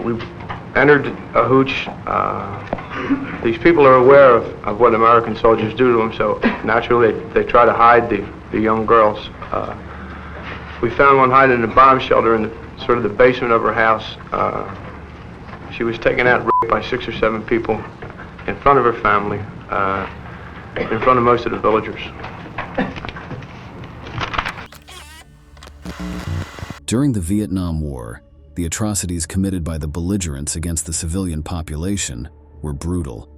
We entered a hooch. These people are aware of what American soldiers do to them, so naturally they try to hide the young girls. We found one hiding in a bomb shelter in sort of the basement of her house. She was taken out and raped by 6 or 7 people in front of her family, in front of most of the villagers. During the Vietnam War, the atrocities committed by the belligerents against the civilian population were brutal.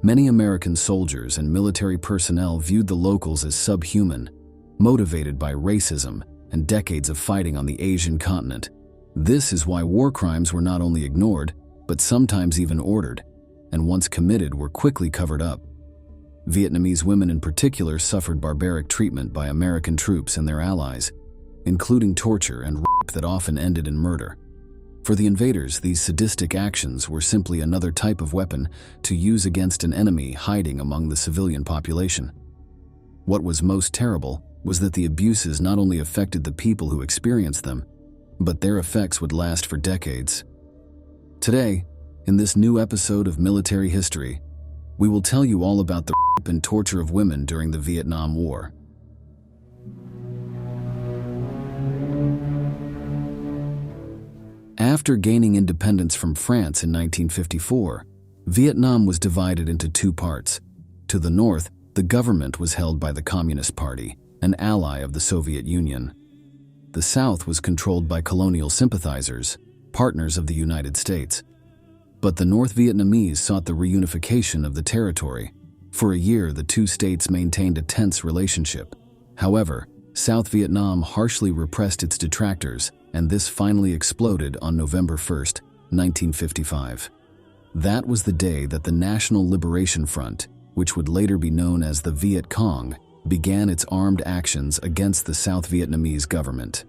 Many American soldiers and military personnel viewed the locals as subhuman, motivated by racism and decades of fighting on the Asian continent. This is why war crimes were not only ignored, but sometimes even ordered, and once committed were quickly covered up. Vietnamese women in particular suffered barbaric treatment by American troops and their allies, including torture and rape that often ended in murder. For the invaders, these sadistic actions were simply another type of weapon to use against an enemy hiding among the civilian population. What was most terrible was that the abuses not only affected the people who experienced them, but their effects would last for decades. Today, in this new episode of Military History, we will tell you all about the rape and torture of women during the Vietnam War. After gaining independence from France in 1954, Vietnam was divided into 2 parts. To the north, the government was held by the Communist Party, an ally of the Soviet Union. The south was controlled by colonial sympathizers, partners of the United States. But the North Vietnamese sought the reunification of the territory. For a year, the 2 states maintained a tense relationship. However, South Vietnam harshly repressed its detractors, and this finally exploded on November 1st, 1955. That was the day that the National Liberation Front, which would later be known as the Viet Cong, began its armed actions against the South Vietnamese government.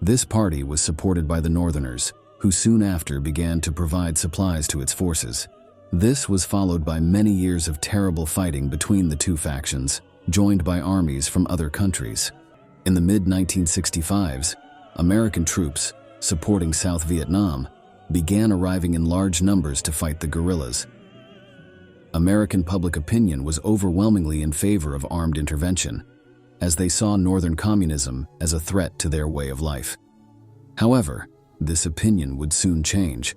This party was supported by the Northerners, who soon after began to provide supplies to its forces. This was followed by many years of terrible fighting between the 2 factions, joined by armies from other countries. In the mid-1965s, American troops, supporting South Vietnam, began arriving in large numbers to fight the guerrillas. American public opinion was overwhelmingly in favor of armed intervention, as they saw Northern communism as a threat to their way of life. However, this opinion would soon change.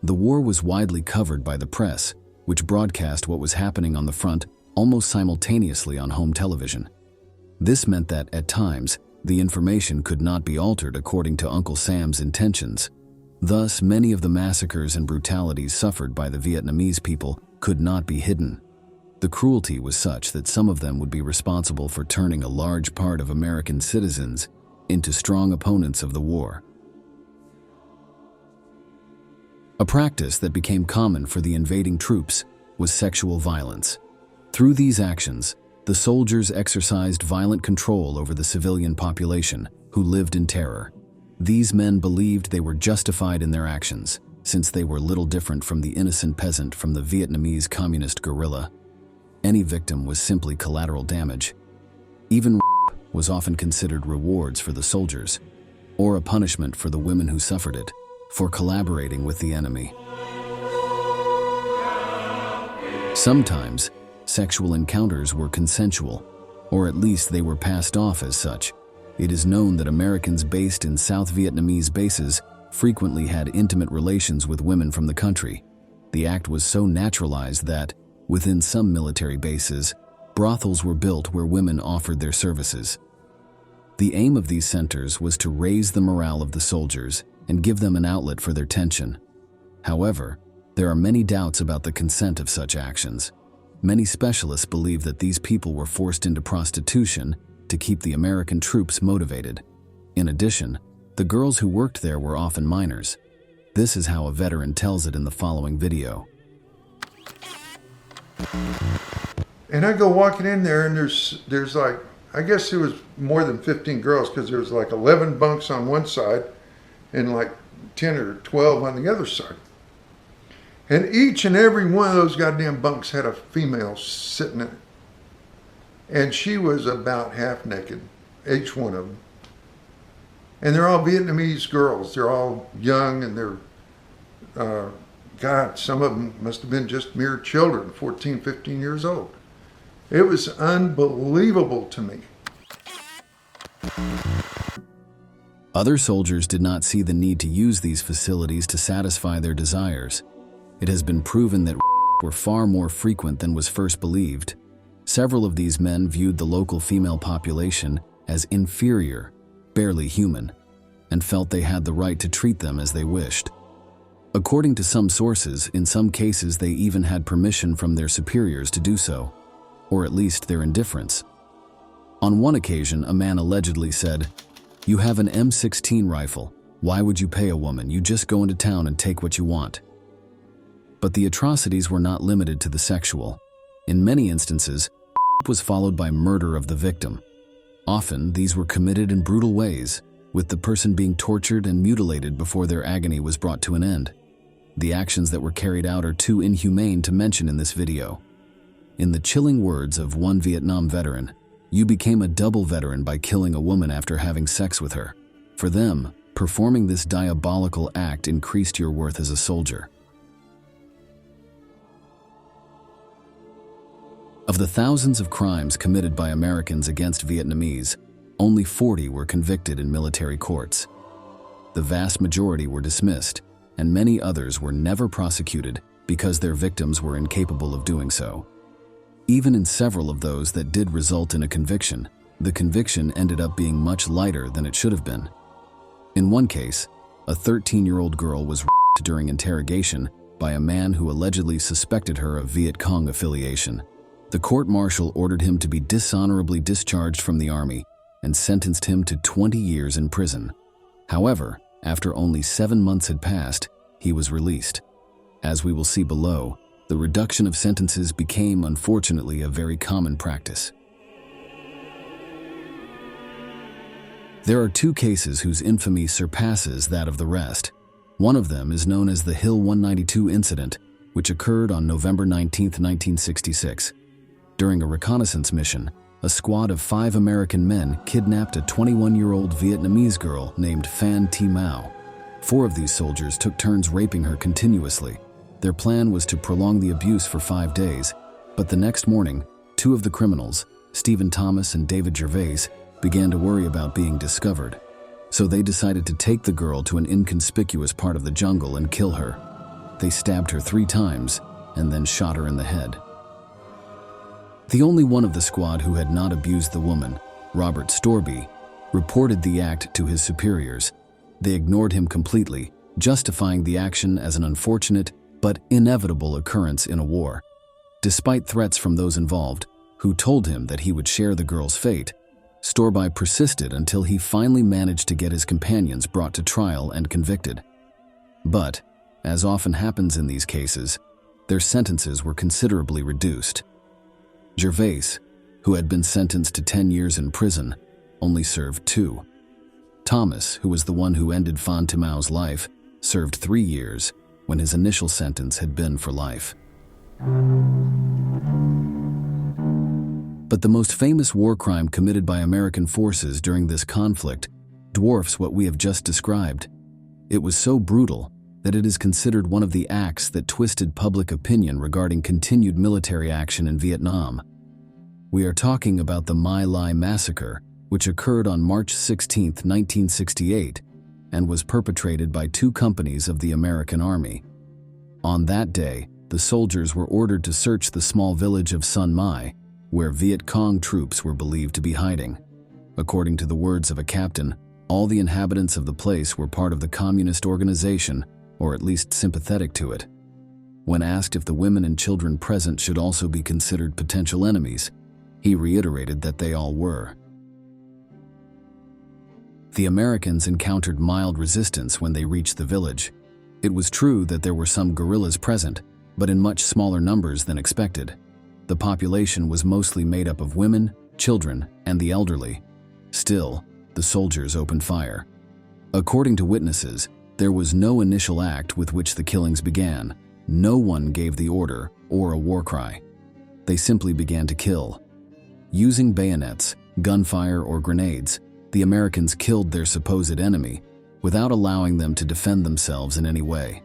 The war was widely covered by the press, which broadcast what was happening on the front almost simultaneously on home television. This meant that, at times, the information could not be altered according to Uncle Sam's intentions. Thus, many of the massacres and brutalities suffered by the Vietnamese people could not be hidden. The cruelty was such that some of them would be responsible for turning a large part of American citizens into strong opponents of the war. A practice that became common for the invading troops was sexual violence. Through these actions, the soldiers exercised violent control over the civilian population, who lived in terror. These men believed they were justified in their actions, since they were little different from the innocent peasant from the Vietnamese communist guerrilla. Any victim was simply collateral damage. Even rape was often considered rewards for the soldiers, or a punishment for the women who suffered it, for collaborating with the enemy. Sometimes, sexual encounters were consensual, or at least they were passed off as such. It is known that Americans based in South Vietnamese bases frequently had intimate relations with women from the country. The act was so naturalized that, within some military bases, brothels were built where women offered their services. The aim of these centers was to raise the morale of the soldiers and give them an outlet for their tension. However, there are many doubts about the consent of such actions. Many specialists believe that these people were forced into prostitution to keep the American troops motivated. In addition, the girls who worked there were often minors. This is how a veteran tells it in the following video. And I go walking in there, and there's like, I guess there was more than 15 girls, because there was like 11 bunks on one side and like 10 or 12 on the other side. And each and every one of those goddamn bunks had a female sitting in it. And she was about half naked, each one of them. And they're all Vietnamese girls. They're all young, and they're God, some of them must have been just mere children, 14, 15 years old. It was unbelievable to me. Other soldiers did not see the need to use these facilities to satisfy their desires. It has been proven that were far more frequent than was first believed. Several of these men viewed the local female population as inferior, barely human, and felt they had the right to treat them as they wished. According to some sources, in some cases they even had permission from their superiors to do so, or at least their indifference. On one occasion, a man allegedly said, "You have an M16 rifle. Why would you pay a woman? You just go into town and take what you want." But the atrocities were not limited to the sexual. In many instances, was followed by murder of the victim. Often, these were committed in brutal ways, with the person being tortured and mutilated before their agony was brought to an end. The actions that were carried out are too inhumane to mention in this video. In the chilling words of one Vietnam veteran, "You became a double veteran by killing a woman after having sex with her. For them, performing this diabolical act increased your worth as a soldier." Of the thousands of crimes committed by Americans against Vietnamese, only 40 were convicted in military courts. The vast majority were dismissed, and many others were never prosecuted because their victims were incapable of doing so. Even in several of those that did result in a conviction, the conviction ended up being much lighter than it should have been. In one case, a 13-year-old girl was raped during interrogation by a man who allegedly suspected her of Viet Cong affiliation. The court-martial ordered him to be dishonorably discharged from the army and sentenced him to 20 years in prison. However, after only 7 months had passed, he was released. As we will see below, the reduction of sentences became, unfortunately, a very common practice. There are two cases whose infamy surpasses that of the rest. One of them is known as the Hill 192 incident, which occurred on November 19, 1966. During a reconnaissance mission, a squad of 5 American men kidnapped a 21-year-old Vietnamese girl named Phan Thi Mao. 4 of these soldiers took turns raping her continuously. Their plan was to prolong the abuse for 5 days, but the next morning, 2 of the criminals, Stephen Thomas and David Gervais, began to worry about being discovered. So they decided to take the girl to an inconspicuous part of the jungle and kill her. They stabbed her 3 times and then shot her in the head. The only one of the squad who had not abused the woman, Robert Storby, reported the act to his superiors. They ignored him completely, justifying the action as an unfortunate but inevitable occurrence in a war. Despite threats from those involved, who told him that he would share the girl's fate, Storby persisted until he finally managed to get his companions brought to trial and convicted. But, as often happens in these cases, their sentences were considerably reduced. Gervais, who had been sentenced to 10 years in prison, only served 2. Thomas, who was the one who ended Phan Thi Mao's life, served 3 years, when his initial sentence had been for life. But the most famous war crime committed by American forces during this conflict dwarfs what we have just described. It was so brutal that it is considered one of the acts that twisted public opinion regarding continued military action in Vietnam. We are talking about the My Lai massacre, which occurred on March 16, 1968, and was perpetrated by 2 companies of the American Army. On that day, the soldiers were ordered to search the small village of Sun Mai, where Viet Cong troops were believed to be hiding. According to the words of a captain, all the inhabitants of the place were part of the communist organization, or at least sympathetic to it. When asked if the women and children present should also be considered potential enemies, he reiterated that they all were. The Americans encountered mild resistance when they reached the village. It was true that there were some guerrillas present, but in much smaller numbers than expected. The population was mostly made up of women, children, and the elderly. Still, the soldiers opened fire. According to witnesses, there was no initial act with which the killings began. No one gave the order or a war cry. They simply began to kill. Using bayonets, gunfire, or grenades, the Americans killed their supposed enemy without allowing them to defend themselves in any way.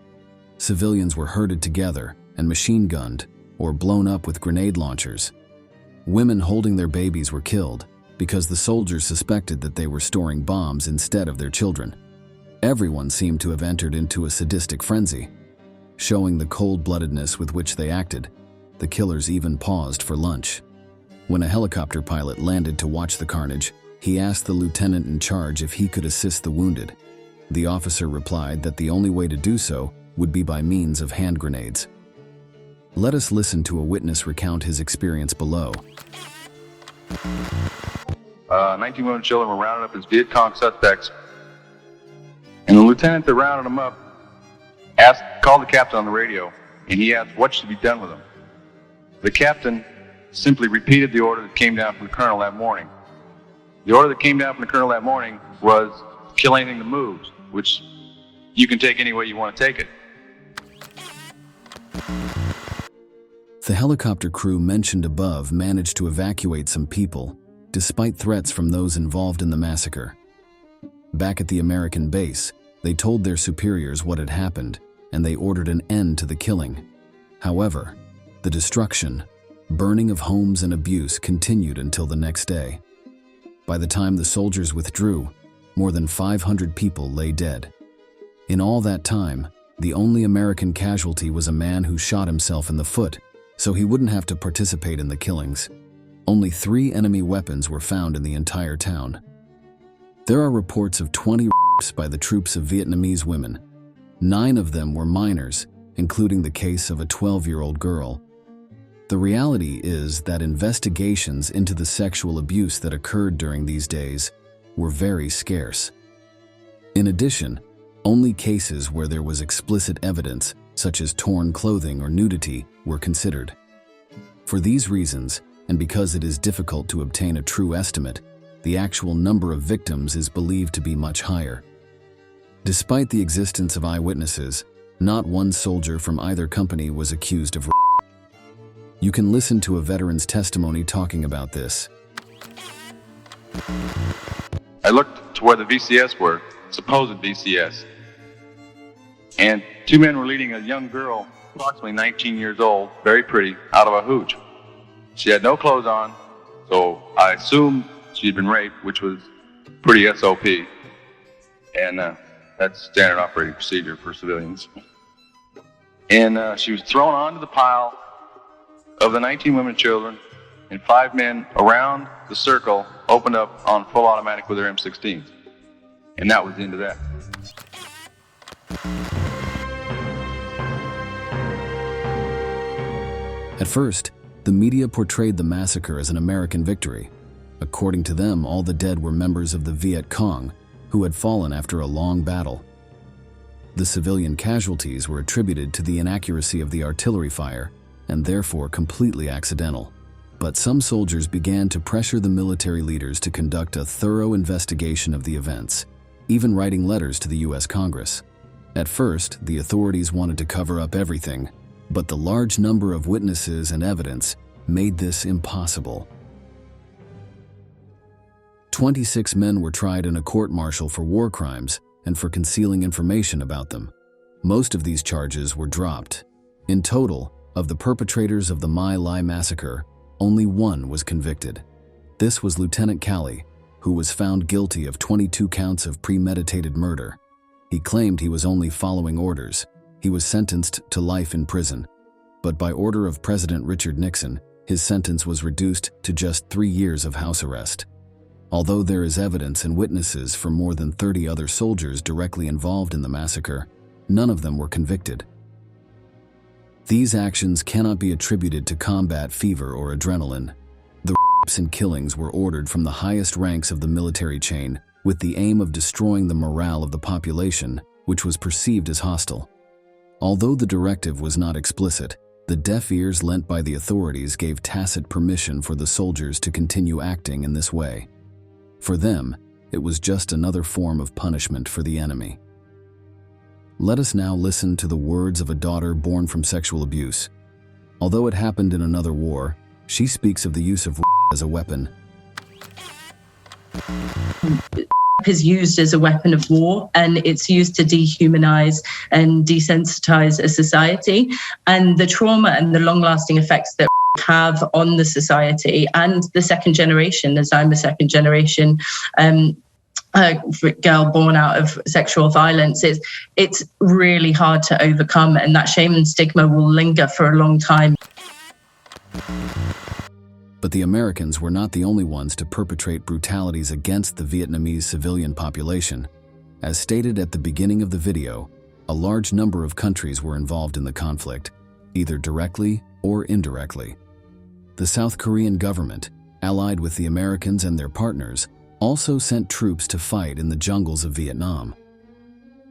Civilians were herded together and machine-gunned or blown up with grenade launchers. Women holding their babies were killed because the soldiers suspected that they were storing bombs instead of their children. Everyone seemed to have entered into a sadistic frenzy. Showing the cold-bloodedness with which they acted, the killers even paused for lunch. When a helicopter pilot landed to watch the carnage, he asked the lieutenant in charge if he could assist the wounded. The officer replied that the only way to do so would be by means of hand grenades. Let us listen to a witness recount his experience below. 19 women and children were rounded up as Viet Cong suspects, and the lieutenant that rounded them up called the captain on the radio, and he asked what should be done with them. The captain simply repeated the order that came down from the colonel that morning. The order that came down from the colonel that morning was kill anything that moves, which you can take any way you want to take it. The helicopter crew mentioned above managed to evacuate some people, despite threats from those involved in the massacre. Back at the American base, they told their superiors what had happened, and they ordered an end to the killing. However, the destruction, burning of homes and abuse continued until the next day. By the time the soldiers withdrew, more than 500 people lay dead. In all that time, the only American casualty was a man who shot himself in the foot, so he wouldn't have to participate in the killings. Only 3 enemy weapons were found in the entire town. There are reports of 20 rapes by the troops of Vietnamese women. 9 of them were minors, including the case of a 12-year-old girl. The reality is that investigations into the sexual abuse that occurred during these days were very scarce. In addition, only cases where there was explicit evidence, such as torn clothing or nudity, were considered. For these reasons, and because it is difficult to obtain a true estimate, the actual number of victims is believed to be much higher. Despite the existence of eyewitnesses, not one soldier from either company was accused of rape. You can listen to a veteran's testimony talking about this. I looked to where the VCS were, supposed VCS, and 2 men were leading a young girl, approximately 19 years old, very pretty, out of a hooch. She had no clothes on, so I assumed she had been raped, which was pretty SOP, and that's standard operating procedure for civilians. And she was thrown onto the pile of the 19 women and children, and 5 men around the circle opened up on full automatic with their M16s. And that was the end of that. At first, the media portrayed the massacre as an American victory. According to them, all the dead were members of the Viet Cong, who had fallen after a long battle. The civilian casualties were attributed to the inaccuracy of the artillery fire, and therefore completely accidental. But some soldiers began to pressure the military leaders to conduct a thorough investigation of the events, even writing letters to the U.S. Congress. At first, the authorities wanted to cover up everything, but the large number of witnesses and evidence made this impossible. 26 men were tried in a court-martial for war crimes and for concealing information about them. Most of these charges were dropped. In total, of the perpetrators of the My Lai massacre, only 1 was convicted. This was Lieutenant Calley, who was found guilty of 22 counts of premeditated murder. He claimed he was only following orders. He was sentenced to life in prison, but by order of President Richard Nixon, his sentence was reduced to just 3 years of house arrest. Although there is evidence and witnesses for more than 30 other soldiers directly involved in the massacre, none of them were convicted. These actions cannot be attributed to combat fever or adrenaline. The rapes and killings were ordered from the highest ranks of the military chain with the aim of destroying the morale of the population, which was perceived as hostile. Although the directive was not explicit, the deaf ears lent by the authorities gave tacit permission for the soldiers to continue acting in this way. For them, it was just another form of punishment for the enemy. Let us now listen to the words of a daughter born from sexual abuse. Although it happened in another war, she speaks of the use of as a weapon. is used as a weapon of war, and it's used to dehumanize and desensitize a society. And the trauma and the long-lasting effects that have on the society and the second generation, as I'm a second generation girl born out of sexual violence, it's really hard to overcome, and that shame and stigma will linger for a long time. But the Americans were not the only ones to perpetrate brutalities against the Vietnamese civilian population. As stated at the beginning of the video, a large number of countries were involved in the conflict, either directly or indirectly. The South Korean government, allied with the Americans and their partners, also sent troops to fight in the jungles of Vietnam.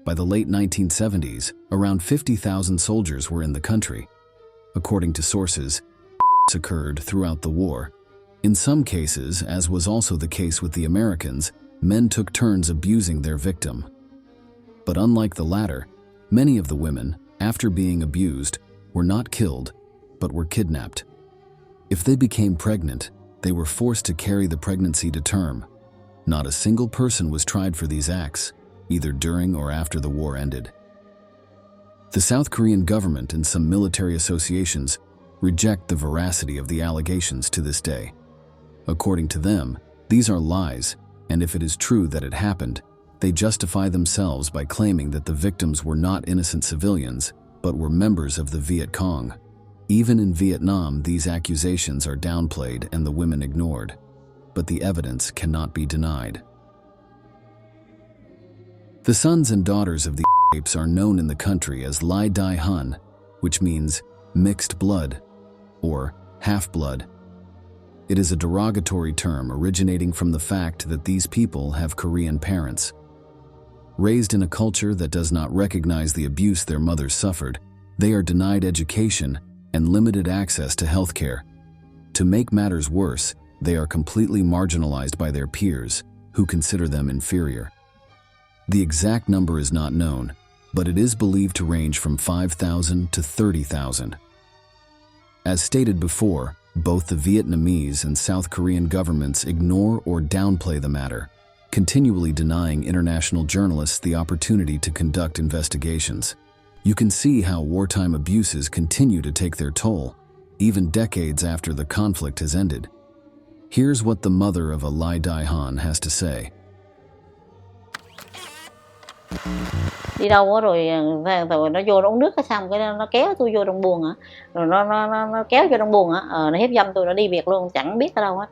By the late 1970s, around 50,000 soldiers were in the country. According to sources, occurred throughout the war. In some cases, as was also the case with the Americans, men took turns abusing their victim. But unlike the latter, many of the women, after being abused, were not killed, but were kidnapped. If they became pregnant, they were forced to carry the pregnancy to term. Not a single person was tried for these acts, either during or after the war ended. The South Korean government and some military associations reject the veracity of the allegations to this day. According to them, these are lies, and if it is true that it happened, they justify themselves by claiming that the victims were not innocent civilians, but were members of the Viet Cong. Even in Vietnam, these accusations are downplayed and the women ignored, but the evidence cannot be denied. The sons and daughters of the apes are known in the country as Lai Dai Han, which means mixed blood, or half-blood. It is a derogatory term originating from the fact that these people have Korean parents. Raised in a culture that does not recognize the abuse their mothers suffered, they are denied education and limited access to health care. To make matters worse, they are completely marginalized by their peers, who consider them inferior. The exact number is not known, but it is believed to range from 5,000 to 30,000. As stated before, both the Vietnamese and South Korean governments ignore or downplay the matter, continually denying international journalists the opportunity to conduct investigations. You can see how wartime abuses continue to take their toll, even decades after the conflict has ended. Here's what the mother of a Lai Dai Han has to say. Đi đâu á rồi nó vô nó uống nước cái xong cái nó kéo tôi vô trong buồng á, rồi nó kéo vô trong buồng á, nó hiếp dâm tôi, nó đi việc luôn, chẳng biết ở đâu hết.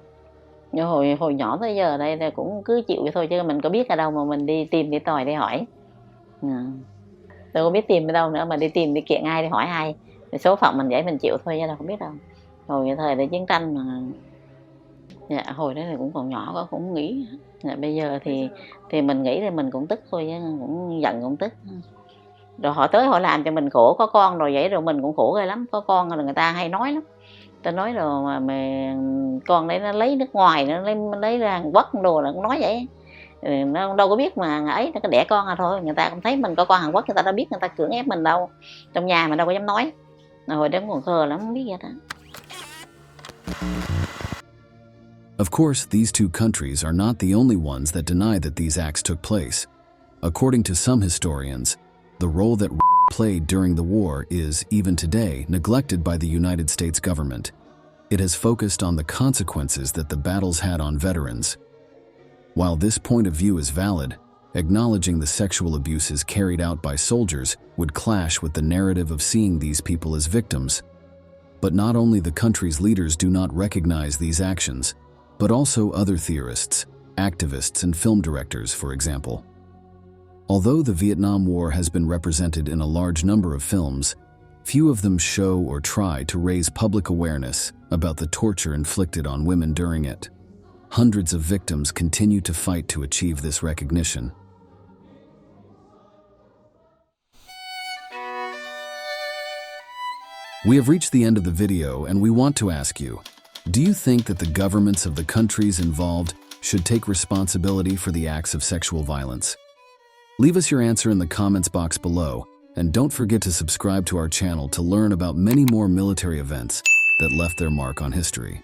Hồi nhỏ tới giờ đây cũng cứ chịu vậy thôi, chứ mình có biết ở đâu mà mình đi tìm đi tòi đi hỏi. Tôi không biết tìm ở đâu nữa, mà đi tìm đi kiện ai đi hỏi ai, số phận mình vậy mình chịu thôi chứ đâu không biết đâu. Hồi thời đại chiến tranh mà, dạ, hồi đó thì cũng còn nhỏ quá, cũng không nghĩ. Dạ, bây giờ thì mình nghĩ thì mình cũng tức thôi, chứ cũng giận cũng tức. Rồi họ tới họ làm cho mình khổ, có con rồi vậy rồi mình cũng khổ ghê lắm. Có con rồi người ta hay nói lắm, ta nói rồi mà con đấy nó lấy nước ngoài, nó lấy ra Hàn Quốc đồ là cũng nói vậy. Nó đâu có biết mà ấy, nó có đẻ con thôi, người ta cũng thấy mình có con Hàn Quốc, người ta đâu biết, người ta cưỡng ép mình đâu, trong nhà mình đâu có dám nói. Hồi đó còn khờ lắm, không biết vậy đó. Of course, these two countries are not the only ones that deny that these acts took place. According to some historians, the role that played during the war is, even today, neglected by the United States government. It has focused on the consequences that the battles had on veterans. While this point of view is valid, acknowledging the sexual abuses carried out by soldiers would clash with the narrative of seeing these people as victims. But not only the country's leaders do not recognize these actions, but also other theorists, activists, and film directors, for example. Although the Vietnam War has been represented in a large number of films, few of them show or try to raise public awareness about the torture inflicted on women during it. Hundreds of victims continue to fight to achieve this recognition. We have reached the end of the video, and we want to ask you, do you think that the governments of the countries involved should take responsibility for the acts of sexual violence? Leave us your answer in the comments box below, and don't forget to subscribe to our channel to learn about many more military events that left their mark on history.